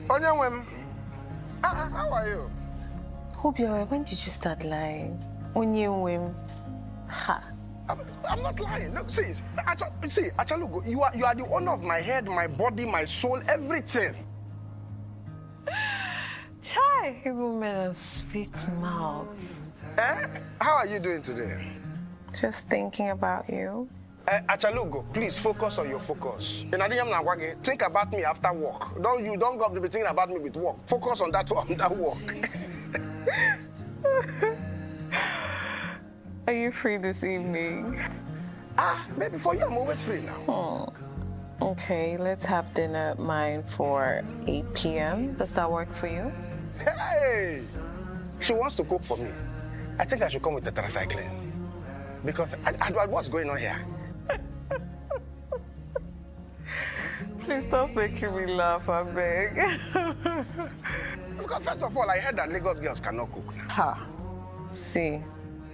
Onyewem, how are you? Obiora, when did you start lying? Onyewem. Ha. I'm not lying. Look, see, Achalugo, you are the owner of my head, my body, my soul, everything. Chai, woman of sweet mouth. How are you doing today? Just thinking about you. Achalugo, please focus on your focus. Think about me after work. Don't go up to be thinking about me with work. Focus on that work. Are you free this evening? Maybe for you, I'm always free now. Okay, let's have dinner at mine for 8 p.m. Does that work for you? Hey! She wants to cook for me. I think I should come with the tetracycline. Because what's going on here? Please stop making me laugh, I beg. Because first of all, I heard that Lagos girls cannot cook now. Ha. See,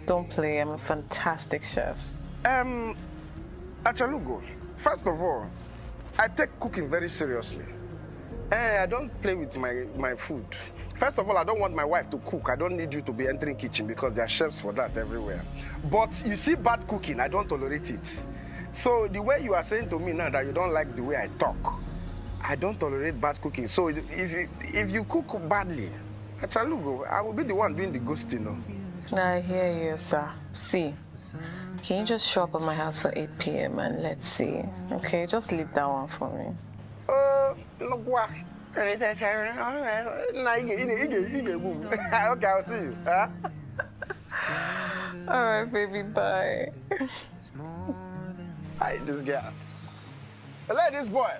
don't play. I'm a fantastic chef. Achalugo, first of all, I take cooking very seriously. I don't play with my food. First of all, I don't want my wife to cook. I don't need you to be entering kitchen because there are chefs for that everywhere. But you see bad cooking, I don't tolerate it. So the way you are saying to me now that you don't like the way I talk, I don't tolerate bad cooking. So if you cook badly, Achalugo, I will be the one doing the ghosting. I hear you, sir. See, can you just show up at my house for 8 p.m. and let's see? Okay, just leave that one for me. Look what? Okay, I'll see you. Huh? All right, baby, bye. Hi, this girl. Hello, this boy.